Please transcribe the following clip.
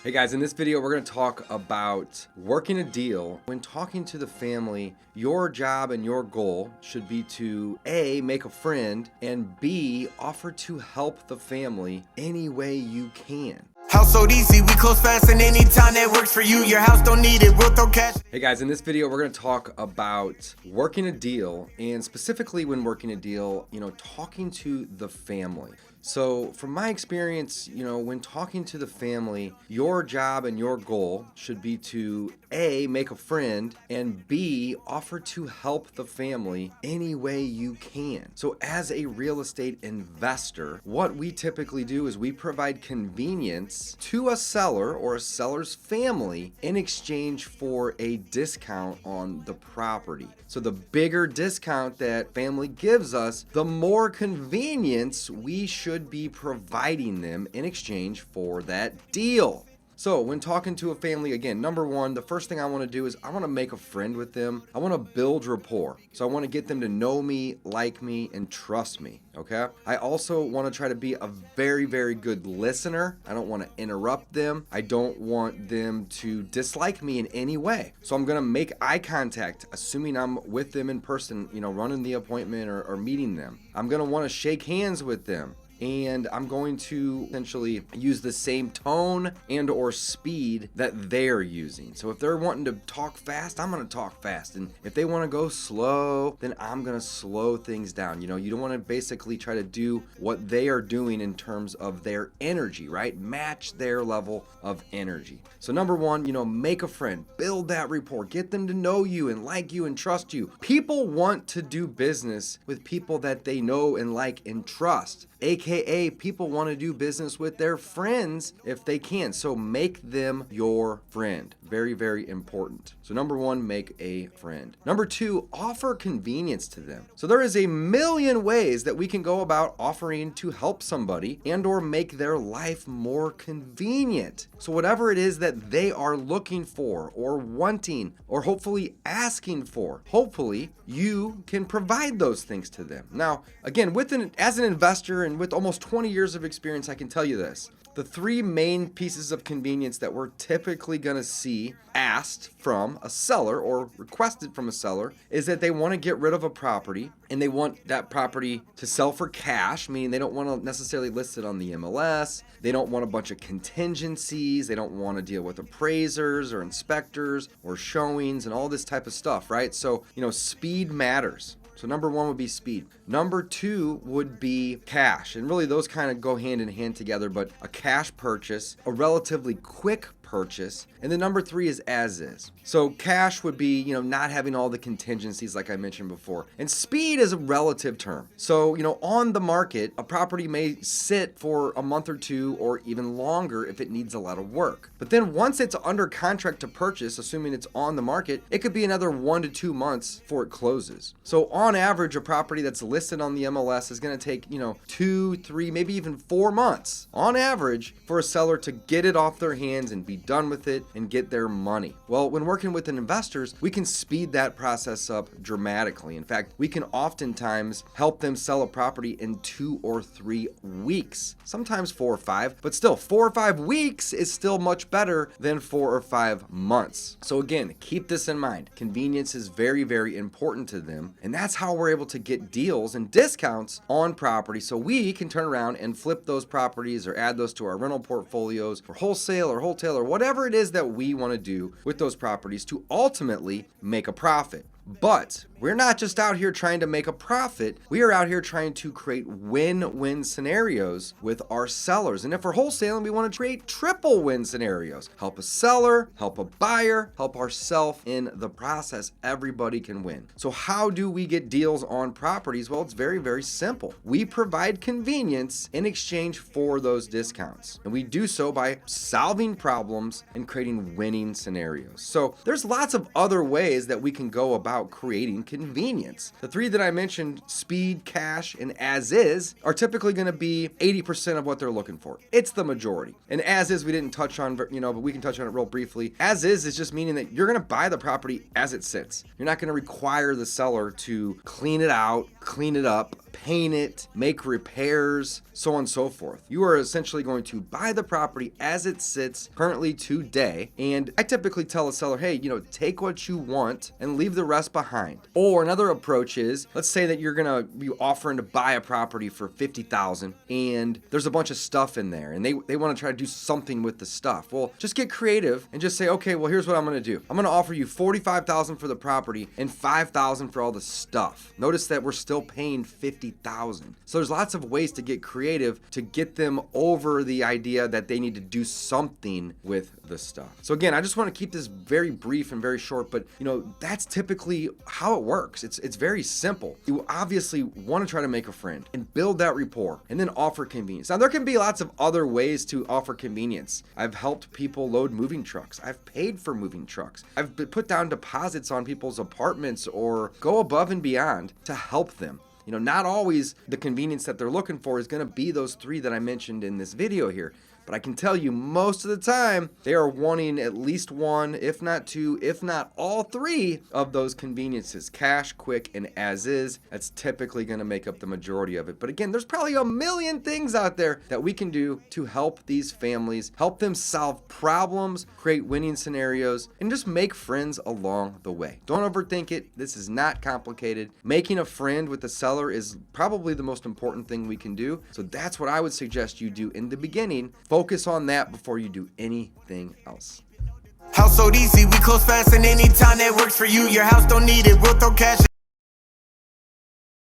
Hey guys, in this video, we're going to talk about working a deal. When talking to the family, your job and your goal should be to A, make a friend, and B, offer to help the family any way you can. Household easy, we close fast, and anytime that works for you, your house don't need it, we'll throw cash. Hey guys, in this video, we're going to talk about working a deal, and specifically when working a deal, talking to the family. So from my experience, when talking to the family, your job and your goal should be to A, make a friend, and B, offer to help the family any way you can. So as a real estate investor, what we typically do is we provide convenience to a seller or a seller's family in exchange for a discount on the property. So the bigger discount that family gives us, the more convenience we should be providing them in exchange for that deal. So when talking to a family, again, number one, the first thing I want to do is I want to make a friend with them. I want to build rapport. So I want to get them to know me, like me, and trust me, okay? I also want to try to be a very, very good listener. I don't want to interrupt them. I don't want them to dislike me in any way. So I'm going to make eye contact, assuming I'm with them in person, running the appointment or meeting them. I'm going to want to shake hands with them. And I'm going to essentially use the same tone and or speed that they're using. So if they're wanting to talk fast, I'm going to talk fast. And if they want to go slow, then I'm going to slow things down. You don't want to basically try to do what they are doing in terms of their energy, right? Match their level of energy. So number one, make a friend, build that rapport, get them to know you and like you and trust you. People want to do business with people that they know and like and trust. AKA, people want to do business with their friends if they can. So make them your friend. Very, very important. So number one, make a friend. Number two, offer convenience to them. So there is a million ways that we can go about offering to help somebody and or make their life more convenient. So whatever it is that they are looking for or wanting or hopefully asking for, hopefully you can provide those things to them. Now, again, as an investor and with almost 20 years of experience, I can tell you this. The three main pieces of convenience that we're typically going to see asked from a seller or requested from a seller is that they want to get rid of a property and they want that property to sell for cash, meaning they don't want to necessarily list it on the MLS. They don't want a bunch of contingencies. They don't want to deal with appraisers or inspectors or showings and all this type of stuff, right? So, speed matters. So number one would be speed. Number two would be cash. And really those kind of go hand in hand together, but a cash purchase, a relatively quick purchase. And then number three is as is. So cash would be, not having all the contingencies like I mentioned before. And speed is a relative term. So, on the market, a property may sit for a month or two or even longer if it needs a lot of work. But then once it's under contract to purchase, assuming it's on the market, it could be another 1 to 2 months before it closes. So on average, a property that's listed on the MLS is going to take, 2, 3, maybe even 4 months on average for a seller to get it off their hands and be done with it and get their money. Well, when working with investors, we can speed that process up dramatically. In fact, we can oftentimes help them sell a property in 2 or 3 weeks, sometimes 4 or 5, but still 4 or 5 weeks is still much better than 4 or 5 months. So again, keep this in mind. Convenience is very, very important to them. And that's how we're able to get deals and discounts on property. So we can turn around and flip those properties or add those to our rental portfolios or wholesale or wholesale or whatever it is that we want to do with those properties to ultimately make a profit. But we're not just out here trying to make a profit. We are out here trying to create win-win scenarios with our sellers. And if we're wholesaling, we want to create triple win scenarios. Help a seller, help a buyer, help ourselves in the process. Everybody can win. So how do we get deals on properties? Well, it's very, very simple. We provide convenience in exchange for those discounts. And we do so by solving problems and creating winning scenarios. So there's lots of other ways that we can go about creating convenience. The three that I mentioned, speed, cash, and as is, are typically going to be 80% of what they're looking for. It's the majority. And as is, we didn't touch on, but we can touch on it real briefly. As is just meaning that you're going to buy the property as it sits. You're not going to require the seller to clean it out, clean it up, paint it, make repairs, so on and so forth. You are essentially going to buy the property as it sits currently today. And I typically tell a seller, hey, take what you want and leave the rest behind. Or another approach is, let's say that you're gonna be offering to buy a property for $50,000 and there's a bunch of stuff in there and they want to try to do something with the stuff. Well, just get creative and just say, okay, well, here's what I'm gonna do. I'm gonna offer you $45,000 for the property and $5,000 for all the stuff. Notice that we're still paying $50,000. So there's lots of ways to get creative to get them over the idea that they need to do something with the stuff. So again, I just want to keep this very brief and very short, but that's typically how it works. It's very simple. You obviously want to try to make a friend and build that rapport and then offer convenience. Now there can be lots of other ways to offer convenience. I've helped people load moving trucks. I've paid for moving trucks. I've put down deposits on people's apartments or go above and beyond to help them. Not always the convenience that they're looking for is going to be those three that I mentioned in this video here. But I can tell you most of the time, they are wanting at least one, if not two, if not all three of those conveniences. Cash, quick, and as is. That's typically going to make up the majority of it. But again, there's probably a million things out there that we can do to help these families, help them solve problems, create winning scenarios, and just make friends along the way. Don't overthink it. This is not complicated. Making a friend with the seller is probably the most important thing we can do. So that's what I would suggest you do in the beginning. Focus on that before you do anything else. Household easy, we close fast and anytime that works for you. Your house don't need it, we'll throw cash.